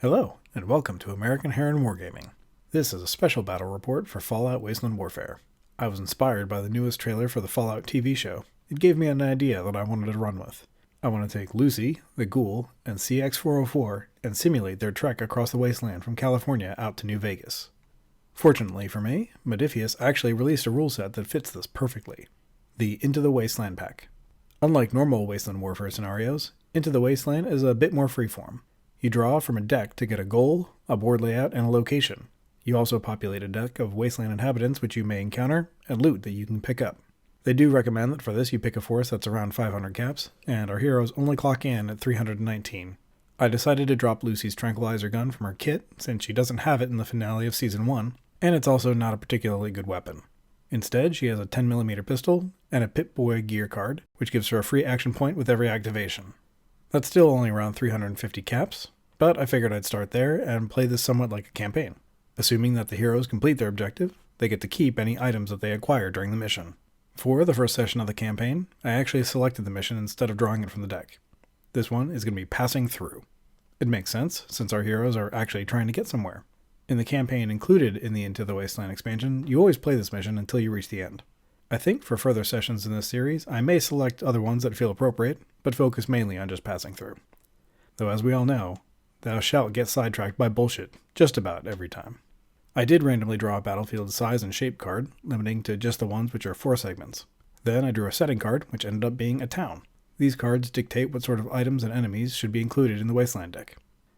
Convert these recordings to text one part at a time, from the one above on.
Hello, and welcome to American Heron Wargaming. This is a special battle report for Fallout Wasteland Warfare. I was inspired by the newest trailer for the Fallout TV show. It gave me an idea that I wanted to run with. I want to take Lucy, the Ghoul, and CX-404 and simulate their trek across the wasteland from California out to New Vegas. Fortunately for me, Modiphius actually released a rule set that fits this perfectly. The Into the Wasteland pack. Unlike normal Wasteland Warfare scenarios, Into the Wasteland is a bit more freeform. You draw from a deck to get a goal, a board layout, and a location. You also populate a deck of wasteland inhabitants which you may encounter, and loot that you can pick up. They do recommend that for this you pick a force that's around 500 caps, and our heroes only clock in at 319. I decided to drop Lucy's tranquilizer gun from her kit, since she doesn't have it in the finale of Season 1, and it's also not a particularly good weapon. Instead, she has a 10mm pistol, and a Pip-Boy gear card, which gives her a free action point with every activation. That's still only around 350 caps, but I figured I'd start there and play this somewhat like a campaign. Assuming that the heroes complete their objective, they get to keep any items that they acquire during the mission. For the first session of the campaign, I actually selected the mission instead of drawing it from the deck. This one is going to be passing through. It makes sense, since our heroes are actually trying to get somewhere. In the campaign included in the Into the Wasteland expansion, you always play this mission until you reach the end. I think for further sessions in this series, I may select other ones that feel appropriate, but focus mainly on just passing through. Though as we all know, thou shalt get sidetracked by bullshit just about every time. I did randomly draw a battlefield size and shape card, limiting to just the ones which are 4 segments. Then I drew a setting card, which ended up being a town. These cards dictate what sort of items and enemies should be included in the Wasteland deck.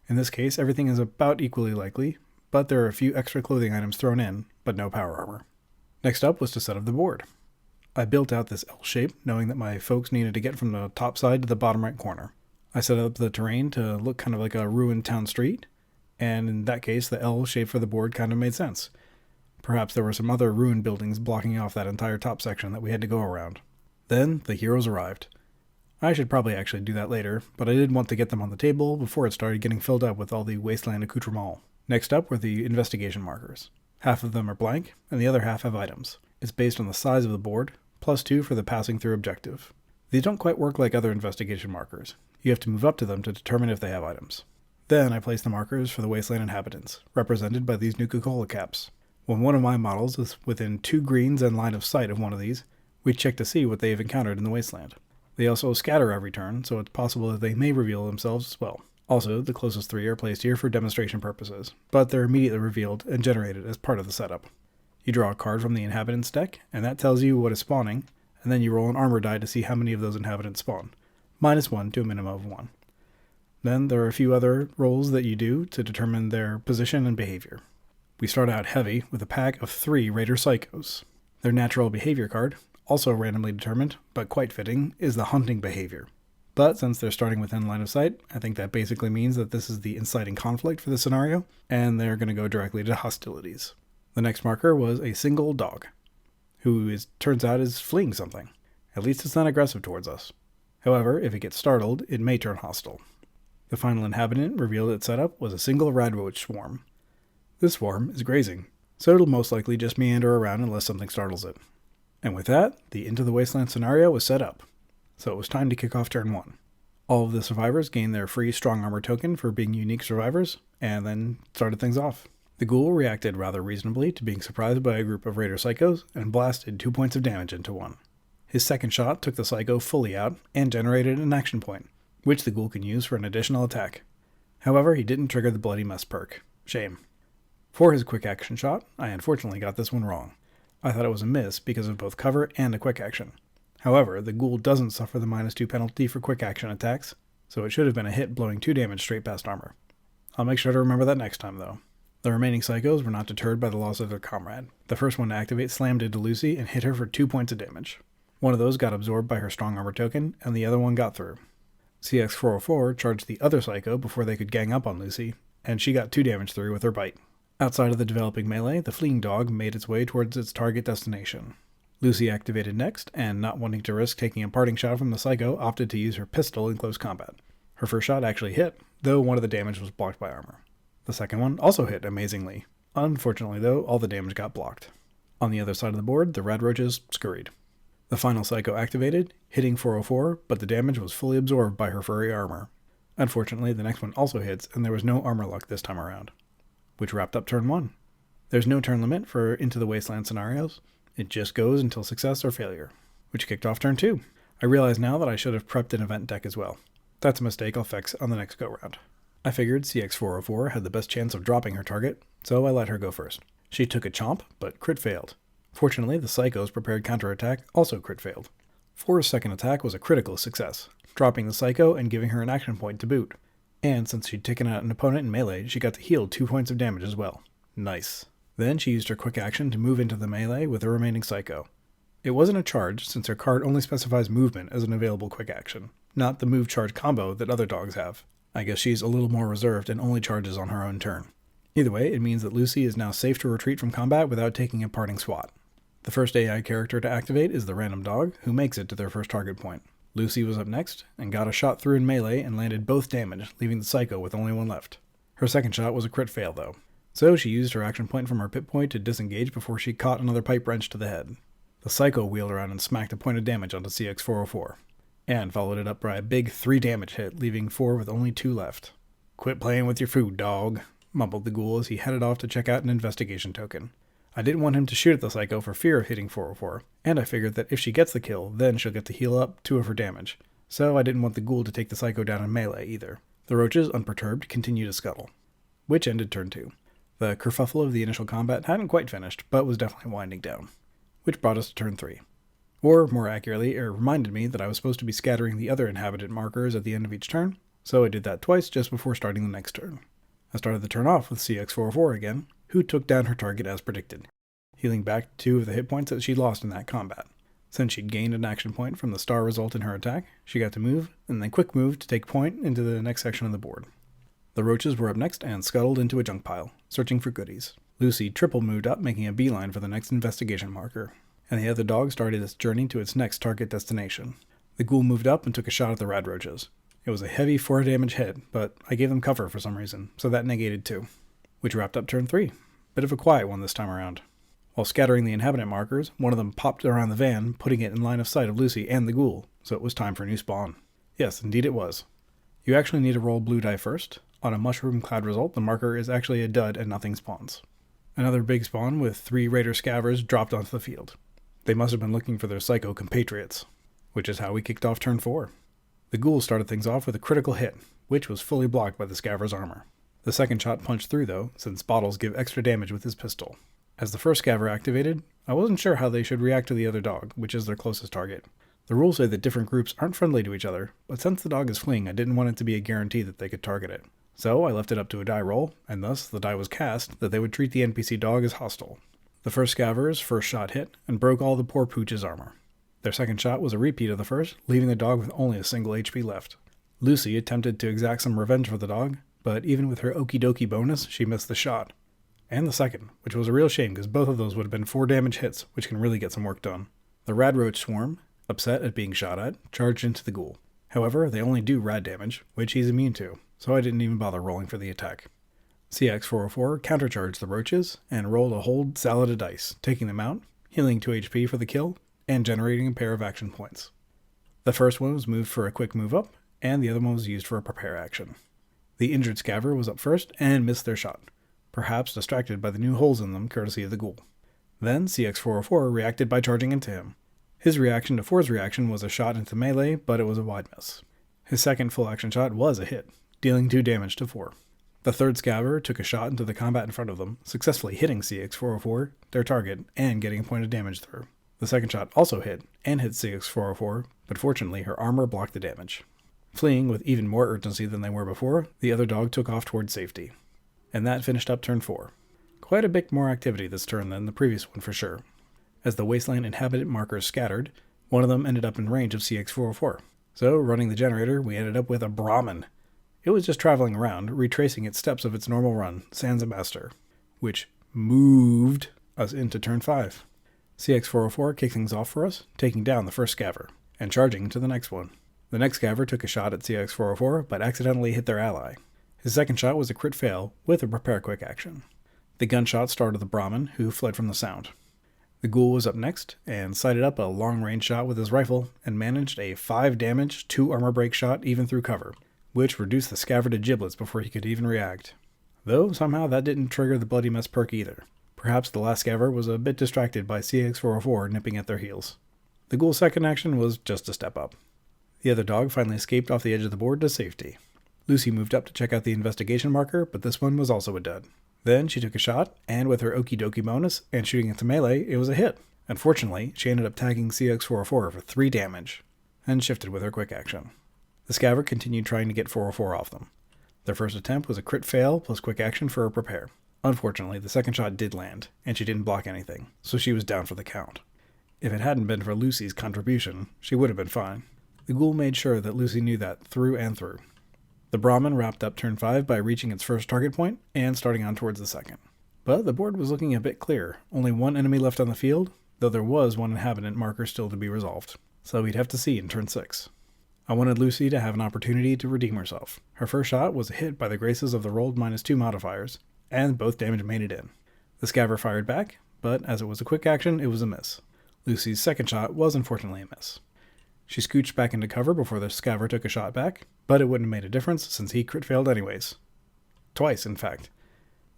In this case, everything is about equally likely, but there are a few extra clothing items thrown in, but no power armor. Next up was to set up the board. I built out this L shape, knowing that my folks needed to get from the top side to the bottom right corner. I set up the terrain to look kind of like a ruined town street, and in that case, the L shape for the board kind of made sense. Perhaps there were some other ruined buildings blocking off that entire top section that we had to go around. Then, the heroes arrived. I should probably actually do that later, but I did want to get them on the table before it started getting filled up with all the wasteland accoutrements. Next up were the investigation markers. Half of them are blank, and the other half have items. It's based on the size of the board, +2 for the passing through objective. These don't quite work like other investigation markers. You have to move up to them to determine if they have items. Then I place the markers for the wasteland inhabitants, represented by these Nuka-Cola caps. When one of my models is within 2 greens and line of sight of one of these, we check to see what they have encountered in the wasteland. They also scatter every turn, so it's possible that they may reveal themselves as well. Also, the closest 3 are placed here for demonstration purposes, but they're immediately revealed and generated as part of the setup. You draw a card from the inhabitants deck, and that tells you what is spawning, and then you roll an armor die to see how many of those inhabitants spawn. -1 to a minimum of 1. Then there are a few other rolls that you do to determine their position and behavior. We start out heavy with a pack of 3 Raider Psychos. Their natural behavior card, also randomly determined, but quite fitting, is the hunting behavior. But since they're starting within line of sight, I think that basically means that this is the inciting conflict for the scenario, and they're going to go directly to hostilities. The next marker was a single dog, who turns out is fleeing something. At least it's not aggressive towards us. However, if it gets startled, it may turn hostile. The final inhabitant revealed its setup was a single radroach swarm. This swarm is grazing, so it'll most likely just meander around unless something startles it. And with that, the Into the Wasteland scenario was set up. So it was time to kick off turn 1. All of the survivors gained their free strong armor token for being unique survivors, and then started things off. The Ghoul reacted rather reasonably to being surprised by a group of Raider Psychos and blasted 2 points of damage into one. His second shot took the Psycho fully out and generated an action point, which the Ghoul can use for an additional attack. However, he didn't trigger the Bloody Mess perk. Shame. For his quick action shot, I unfortunately got this one wrong. I thought it was a miss because of both cover and a quick action. However, the Ghoul doesn't suffer the -2 penalty for quick action attacks, so it should have been a hit blowing 2 damage straight past armor. I'll make sure to remember that next time though. The remaining Psychos were not deterred by the loss of their comrade. The first one to activate slammed into Lucy and hit her for 2 points of damage. One of those got absorbed by her strong armor token, and the other one got through. CX-404 charged the other Psycho before they could gang up on Lucy, and she got 2 damage through with her bite. Outside of the developing melee, the fleeing dog made its way towards its target destination. Lucy activated next, and not wanting to risk taking a parting shot from the Psycho, opted to use her pistol in close combat. Her first shot actually hit, though one of the damage was blocked by armor. The second one also hit amazingly. Unfortunately though, all the damage got blocked. On the other side of the board, the radroaches scurried. The final Psycho activated, hitting 404, but the damage was fully absorbed by her furry armor. Unfortunately, the next one also hits, and there was no armor luck this time around, which wrapped up turn 1. There's no turn limit for Into the Wasteland scenarios. It just goes until success or failure, which kicked off turn 2. I realize now that I should have prepped an event deck as well. That's a mistake I'll fix on the next go-round. I figured CX404 had the best chance of dropping her target, so I let her go first. She took a chomp, but crit failed. Fortunately, the Psycho's prepared counterattack also crit failed. 4's second attack was a critical success, dropping the Psycho and giving her an action point to boot. And since she'd taken out an opponent in melee, she got to heal 2 points of damage as well. Nice. Then she used her quick action to move into the melee with the remaining Psycho. It wasn't a charge, since her card only specifies movement as an available quick action, not the move charge combo that other dogs have. I guess she's a little more reserved and only charges on her own turn. Either way, it means that Lucy is now safe to retreat from combat without taking a parting swat. The first AI character to activate is the random dog, who makes it to their first target point. Lucy was up next, and got a shot through in melee and landed both damage, leaving the Psycho with only 1 left. Her second shot was a crit fail though, so she used her action point from her pit point to disengage before she caught another pipe wrench to the head. The Psycho wheeled around and smacked a point of damage onto CX404, and followed it up by a big 3 damage hit, leaving 4 with only 2 left. "Quit playing with your food, dog," mumbled the Ghoul as he headed off to check out an investigation token. I didn't want him to shoot at the Psycho for fear of hitting 404, and I figured that if she gets the kill, then she'll get to heal up 2 of her damage, so I didn't want the Ghoul to take the Psycho down in melee either. The roaches, unperturbed, continued to scuttle, which ended turn 2. The kerfuffle of the initial combat hadn't quite finished, but was definitely winding down, which brought us to turn 3. Or, more accurately, it reminded me that I was supposed to be scattering the other inhabitant markers at the end of each turn, so I did that twice just before starting the next turn. I started the turn off with CX404 again, who took down her target as predicted, healing back 2 of the hit points that she'd lost in that combat. Since she'd gained an action point from the star result in her attack, she got to move, and then quick move to take point into the next section of the board. The roaches were up next and scuttled into a junk pile, searching for goodies. Lucy triple moved up, making a beeline for the next investigation marker, and the other dog started its journey to its next target destination. The Ghoul moved up and took a shot at the rad roaches. It was a heavy 4 damage hit, but I gave them cover for some reason, so that negated 2, which wrapped up turn 3. Bit of a quiet one this time around. While scattering the inhabitant markers, one of them popped around the van, putting it in line of sight of Lucy and the Ghoul, so it was time for a new spawn. Yes, indeed it was. You actually need to roll blue die first. On a mushroom cloud result, the marker is actually a dud and nothing spawns. Another big spawn with 3 raider scavers dropped onto the field. They must have been looking for their Psycho compatriots, which is how we kicked off turn 4. The Ghoul started things off with a critical hit, which was fully blocked by the scaver's armor. The second shot punched through though, since bottles give extra damage with his pistol. As the first scaver activated, I wasn't sure how they should react to the other dog, which is their closest target. The rules say that different groups aren't friendly to each other, but since the dog is fleeing, I didn't want it to be a guarantee that they could target it. So I left it up to a die roll, and thus the die was cast that they would treat the NPC dog as hostile. The first scaver's first shot hit, and broke all the poor pooch's armor. Their second shot was a repeat of the first, leaving the dog with only a single HP left. Lucy attempted to exact some revenge for the dog, but even with her okie dokie bonus, she missed the shot. And the second, which was a real shame because both of those would have been 4 damage hits, which can really get some work done. The rad roach swarm, upset at being shot at, charged into the Ghoul. However, they only do rad damage, which he's immune to, so I didn't even bother rolling for the attack. CX404 countercharged the roaches and rolled a hold salad of dice, taking them out, healing 2 HP for the kill, and generating a pair of action points. The first one was moved for a quick move up, and the other one was used for a prepare action. The injured scaver was up first and missed their shot, perhaps distracted by the new holes in them courtesy of the Ghoul. Then CX404 reacted by charging into him. His reaction to 4's reaction was a shot into melee, but it was a wide miss. His second full action shot was a hit, dealing 2 damage to 4. The third scaver took a shot into the combat in front of them, successfully hitting CX404, their target, and getting a point of damage through. The second shot also hit, and hit CX404, but fortunately her armor blocked the damage. Fleeing with even more urgency than they were before, the other dog took off towards safety. And that finished up turn 4. Quite a bit more activity this turn than the previous one for sure. As the Wasteland inhabitant markers scattered, one of them ended up in range of CX404. So, running the generator, we ended up with a Brahmin. It was just traveling around, retracing its steps of its normal run, sans a master, which moved us into turn 5. CX404 kicked things off for us, taking down the first scaver, and charging into the next one. The next scaver took a shot at CX404, but accidentally hit their ally. His second shot was a crit fail, with a prepare quick action. The gunshot started the Brahmin, who fled from the sound. The Ghoul was up next, and sighted up a long-range shot with his rifle, and managed a 5 damage, 2 armor break shot even through cover, which reduced the scaver to giblets before he could even react. Though somehow that didn't trigger the Bloody Mess perk either. Perhaps the last scaver was a bit distracted by CX-404 nipping at their heels. The Ghoul's second action was just a step up. The other dog finally escaped off the edge of the board to safety. Lucy moved up to check out the investigation marker, but this one was also a dud. Then she took a shot, and with her okie dokie bonus and shooting into melee, it was a hit. Unfortunately, she ended up tagging CX-404 for 3 damage, and shifted with her quick action. The scaver continued trying to get 404 off them. Their first attempt was a crit fail plus quick action for a prepare. Unfortunately, the second shot did land, and she didn't block anything, so she was down for the count. If it hadn't been for Lucy's contribution, she would have been fine. The Ghoul made sure that Lucy knew that through and through. The Brahmin wrapped up turn 5 by reaching its first target point and starting on towards the second. But the board was looking a bit clear, only one enemy left on the field, though there was one inhabitant marker still to be resolved, so we'd have to see in turn 6. I wanted Lucy to have an opportunity to redeem herself. Her first shot was a hit by the graces of the rolled -2 modifiers, and both damage made it in. The scaver fired back, but as it was a quick action, it was a miss. Lucy's second shot was unfortunately a miss. She scooched back into cover before the scaver took a shot back, but it wouldn't have made a difference since he crit failed anyways. Twice, in fact.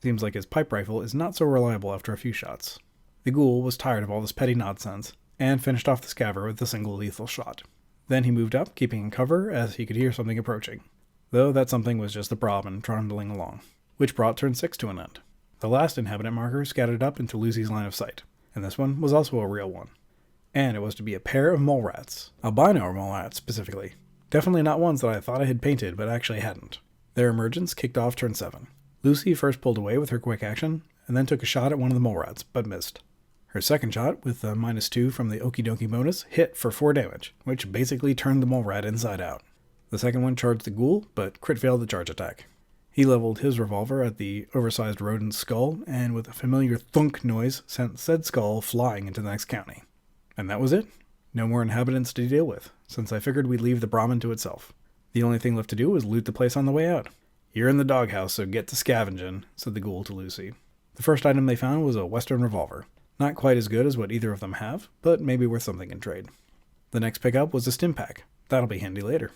Seems like his pipe rifle is not so reliable after a few shots. The Ghoul was tired of all this petty nonsense, and finished off the scaver with a single lethal shot. Then he moved up, keeping in cover as he could hear something approaching. Though that something was just the Brahmin trundling along, which brought turn 6 to an end. The last inhabitant marker scattered up into Lucy's line of sight, and this one was also a real one. And it was to be a pair of mole rats. Albino mole rats, specifically. Definitely not ones that I thought I had painted, but actually hadn't. Their emergence kicked off turn 7. Lucy first pulled away with her quick action, and then took a shot at one of the mole rats, but missed. Her second shot, with the -2 from the okie dokie bonus, hit for 4 damage, which basically turned the mole rat inside out. The second one charged the Ghoul, but crit failed the charge attack. He leveled his revolver at the oversized rodent's skull, and with a familiar thunk noise, sent said skull flying into the next county. And that was it. No more inhabitants to deal with, since I figured we'd leave the Brahmin to itself. The only thing left to do was loot the place on the way out. "You're in the doghouse, so get to scavenging," said the Ghoul to Lucy. The first item they found was a Western revolver. Not quite as good as what either of them have, but maybe worth something in trade. The next pickup was a stim pack. That'll be handy later.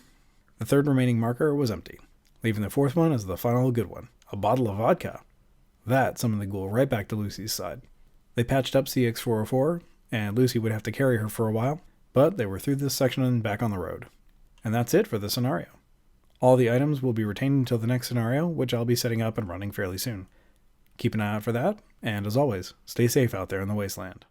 The third remaining marker was empty, leaving the fourth one as the final good one, a bottle of vodka. That summoned the Ghoul right back to Lucy's side. They patched up CX-404, and Lucy would have to carry her for a while, but they were through this section and back on the road. And that's it for the scenario. All the items will be retained until the next scenario, which I'll be setting up and running fairly soon. Keep an eye out for that, and as always, stay safe out there in the wasteland.